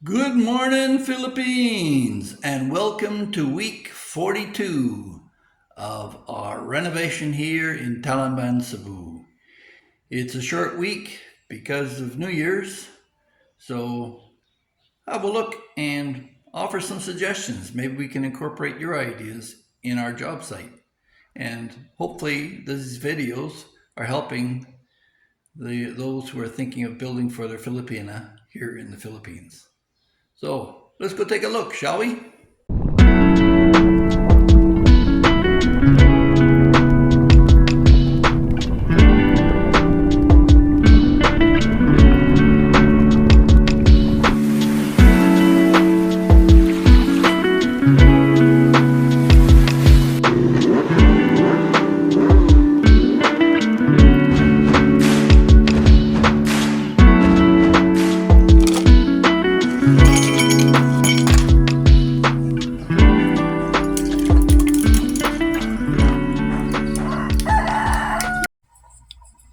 Good morning, Philippines, and welcome to week 42 of our renovation here in Talamban, Cebu. It's a short week because of New Year's, so have a look and offer some suggestions. Maybe we can incorporate your ideas in our job site. And hopefully, these videos are helping those who are thinking of building for their Filipina here in the Philippines. So let's go take a look, shall we?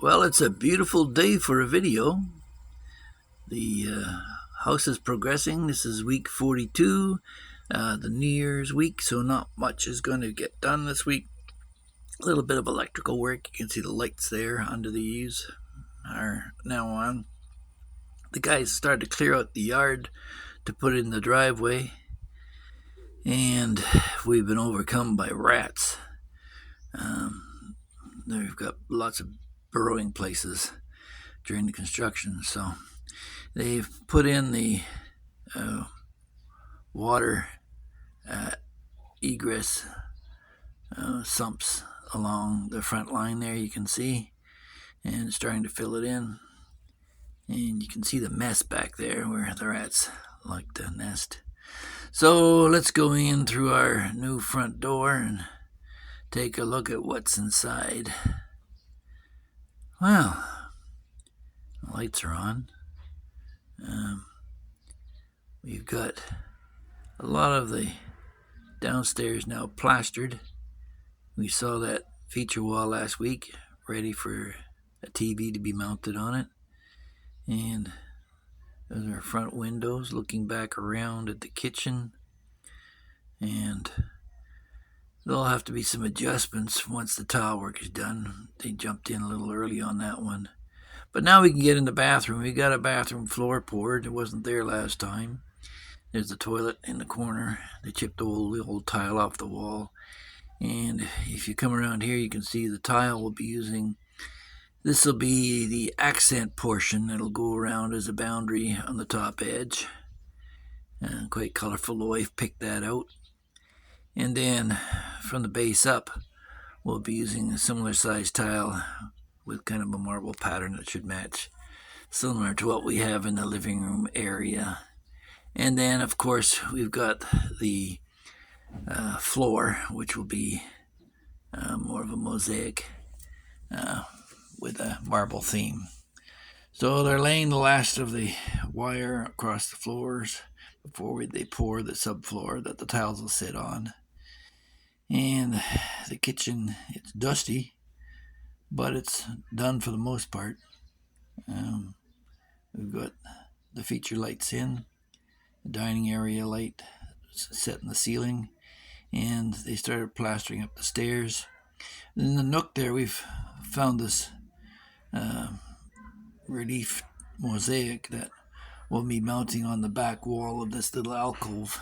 Well, it's a beautiful day for a video. The house is progressing. This is week 42, the New Year's week, so not much is going to get done this week. A little bit of electrical work. You can see the lights there under the eaves are now on. The guys started to clear out the yard to put in the driveway, and we've been overcome by rats. They've got lots of burrowing places during the construction, so they've put in the water egress sumps along the front line there, you can see, and it's starting to fill it in. And you can see the mess back there where the rats like to nest. So let's go in through our new front door and take a look at what's inside. Well, the lights are on. We've got a lot of the downstairs now plastered. We saw that feature wall last week, ready for a TV to be mounted on it. And those are front windows looking back around at the kitchen. And there'll have to be some adjustments once the tile work is done. They jumped in a little early on that one. But now we can get in the bathroom. We got a bathroom floor poured. It wasn't there last time. There's the toilet in the corner. They chipped the old tile off the wall. And if you come around here, you can see the tile we'll be using. This will be the accent portion that'll go around as a boundary on the top edge. Quite colorful, the wife picked that out. And then from the base up, we'll be using a similar size tile with kind of a marble pattern that should match, similar to what we have in the living room area. And then, of course, we've got the floor, which will be more of a mosaic with a marble theme. So they're laying the last of the wire across the floors before they pour the subfloor that the tiles will sit on. And the kitchen, it's dusty, but it's done for the most part. We've got the feature lights in, the dining area light set in the ceiling, and they started plastering up the stairs. In the nook there, we've found this relief mosaic that we'll be mounting on the back wall of this little alcove,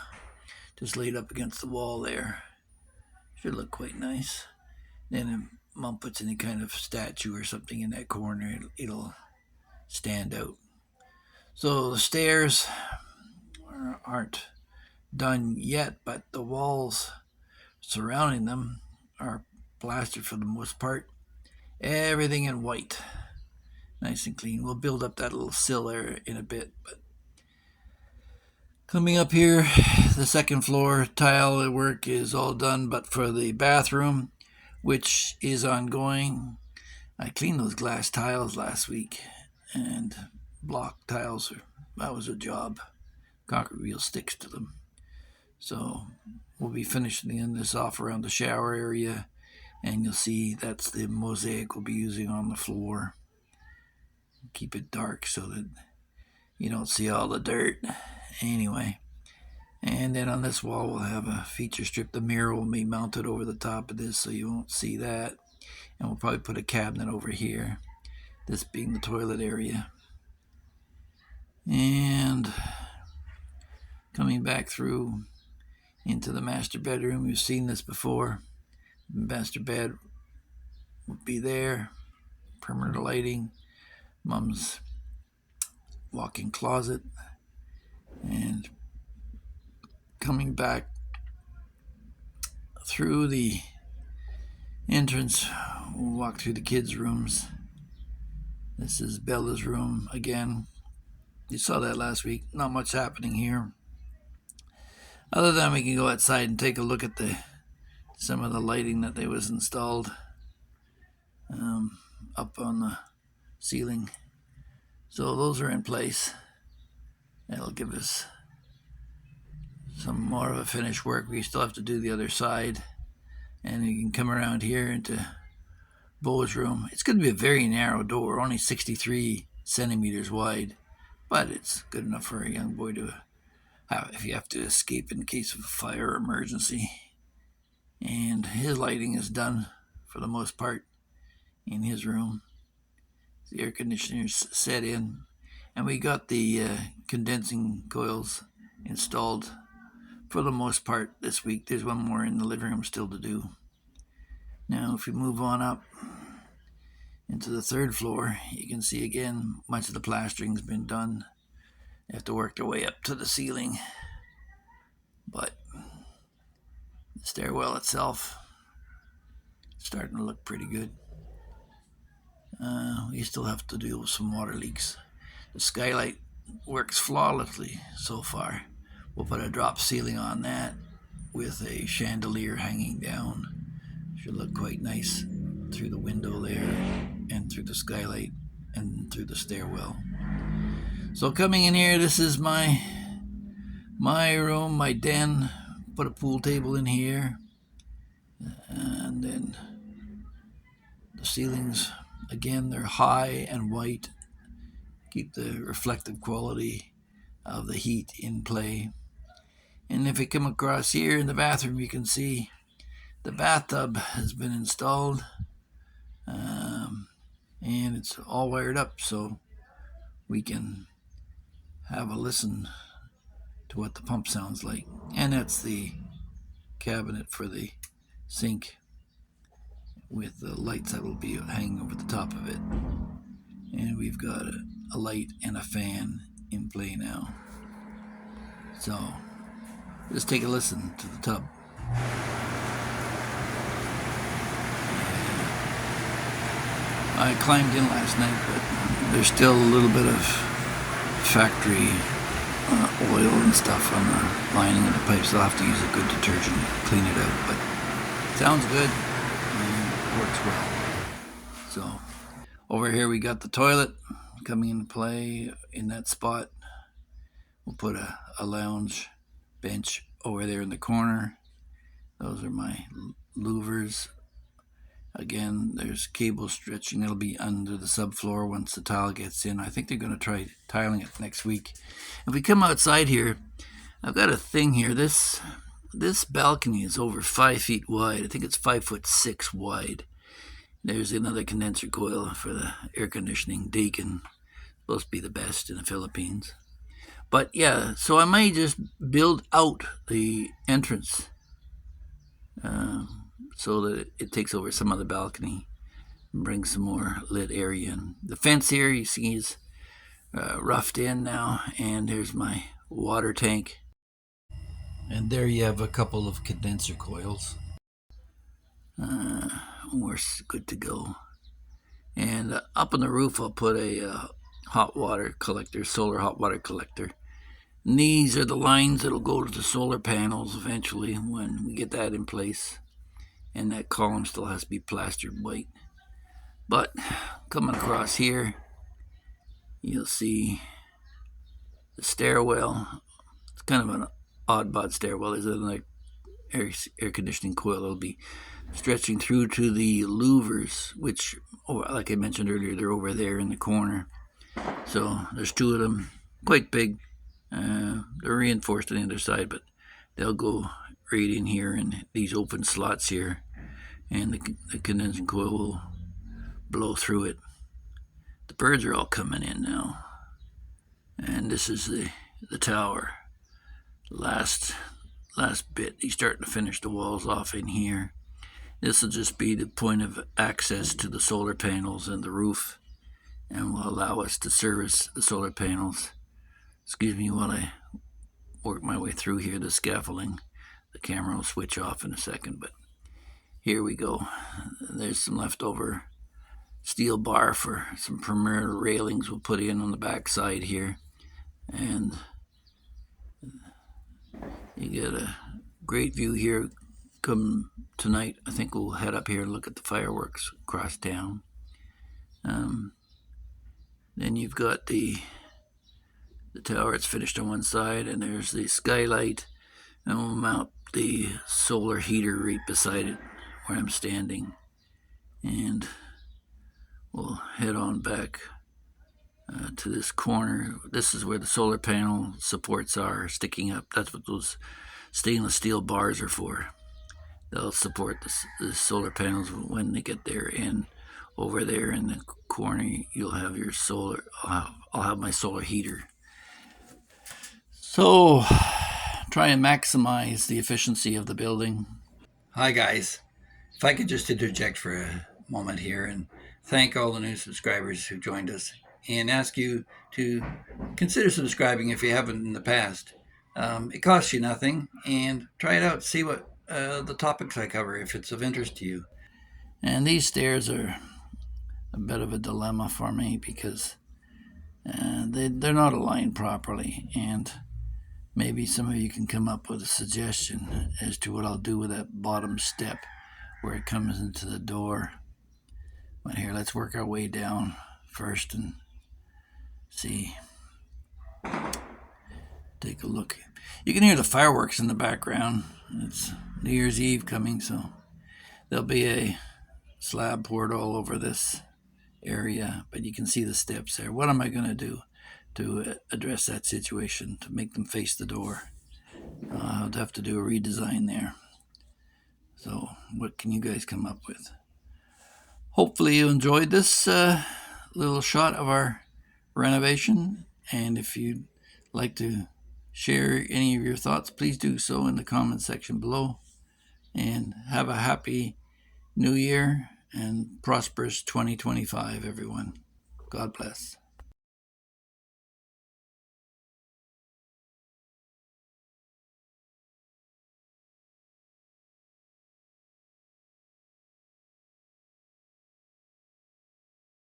just laid up against the wall there. Should look quite nice. Then if Mom puts any kind of statue or something in that corner, it'll stand out. So the stairs aren't done yet, but the walls surrounding them are plastered for the most part. Everything in white, nice and clean. We'll build up that little sill there in a bit. But coming up here, the second floor tile work is all done, but for the bathroom, which is ongoing, I cleaned those glass tiles last week, and block tiles, that was a job. Concrete wheel sticks to them. So we'll be finishing this off around the shower area, and you'll see that's the mosaic we'll be using on the floor. Keep it dark so that you don't see all the dirt, Anyway, and then on this wall we'll have a feature strip. The mirror will be mounted over the top of this so you won't see that. And we'll probably put a cabinet over here, this being the toilet area. And coming back through into the master bedroom, you've seen this before. The master bed would be there, permanent lighting, Mom's walk-in closet, and coming back through the entrance, we'll walk through the kids' rooms. This is Bella's room again. You saw that last week. Not much happening here, other than we can go outside and take a look at some of the lighting that was installed up on the ceiling. So those are in place. That'll give us some more of a finished work. We still have to do the other side, and you can come around here into Beau's room. It's going to be a very narrow door, only 63 centimeters wide, but it's good enough for a young boy to have if you have to escape in case of a fire or emergency. And his lighting is done for the most part in his room. The air conditioner's set in, and we got the condensing coils installed for the most part this week. There's one more in the living room still to do. Now if we move on up into the third floor, you can see again much of the plastering's been done. They have to work their way up to the ceiling, but the stairwell itself is starting to look pretty good. We still have to deal with some water leaks. The skylight works flawlessly so far. We'll put a drop ceiling on that with a chandelier hanging down. Should look quite nice through the window there and through the skylight and through the stairwell. So coming in here, this is my room, my den. Put a pool table in here, and then the ceilings, again, they're high and white. Keep the reflective quality of the heat in play. And if we come across here in the bathroom, you can see the bathtub has been installed, and it's all wired up so we can have a listen to what the pump sounds like. And that's the cabinet for the sink with the lights that will be hanging over the top of it. And we've got a light and a fan in play now. So let's take a listen to the tub. I climbed in last night, but there's still a little bit of factory oil and stuff on the lining of the pipes. I'll have to use a good detergent to clean it out, but it sounds good and works well. So over here we got the toilet coming into play in that spot. We'll put a lounge bench over there in the corner. Those are my louvers. Again, there's cable stretching. It'll be under the subfloor once the tile gets in. I think they're going to try tiling it next week. If we come outside here, I've got a thing here. This balcony is over 5 feet wide. I think it's 5'6" wide. There's another condenser coil for the air conditioning. Daikin, supposed to be the best in the Philippines. But yeah, so I might just build out the entrance so that it takes over some of the balcony and brings some more lit area in. The fence here you see is roughed in now, and here's my water tank. And there you have a couple of condenser coils. We're good to go. And up on the roof I'll put a hot water collector, solar hot water collector. And these are the lines that'll go to the solar panels eventually when we get that in place. And that column still has to be plastered white. But coming across here, you'll see the stairwell. It's kind of an odd bod stairwell. There's another air conditioning coil that'll be stretching through to the louvers, which, like I mentioned earlier, they're over there in the corner. So there's two of them, quite big, They're reinforced on the other side, but they'll go right in here in these open slots here, and the condensing coil will blow through it. The birds are all coming in now, and this is the tower. Last bit. He's starting to finish the walls off in here. This will just be the point of access to the solar panels and the roof, and will allow us to service the solar panels. Excuse me while I work my way through here, the scaffolding. The camera will switch off in a second, but here we go. There's some leftover steel bar for some perimeter railings we'll put in on the back side here, and you get a great view here. Come tonight, I think we'll head up here and look at the fireworks across town. Then you've got the tower. It's finished on one side, and there's the skylight, and we'll mount the solar heater right beside it where I'm standing, and we'll head on back to this corner. This is where the solar panel supports are sticking up. That's what those stainless steel bars are for. They'll support the solar panels when they get there. And over there in the corner, you'll have your solar. I'll have my solar heater. So, try and maximize the efficiency of the building. Hi guys. If I could just interject for a moment here and thank all the new subscribers who joined us, and ask you to consider subscribing if you haven't in the past. It costs you nothing, and try it out. See what the topics I cover, if it's of interest to you. And these stairs are a bit of a dilemma for me because they're not aligned properly, and maybe some of you can come up with a suggestion as to what I'll do with that bottom step where it comes into the door. But here, let's work our way down first and see. Take a look. You can hear the fireworks in the background. It's New Year's Eve coming, so there'll be a slab poured all over this area, but you can see the steps there. What am I going to do to address that situation, to make them face the door? I'll have to do a redesign there. So what can you guys come up with? Hopefully you enjoyed this little shot of our renovation, and if you'd like to share any of your thoughts, please do so in the comment section below. And have a happy New Year and prosperous 2025, everyone. God bless.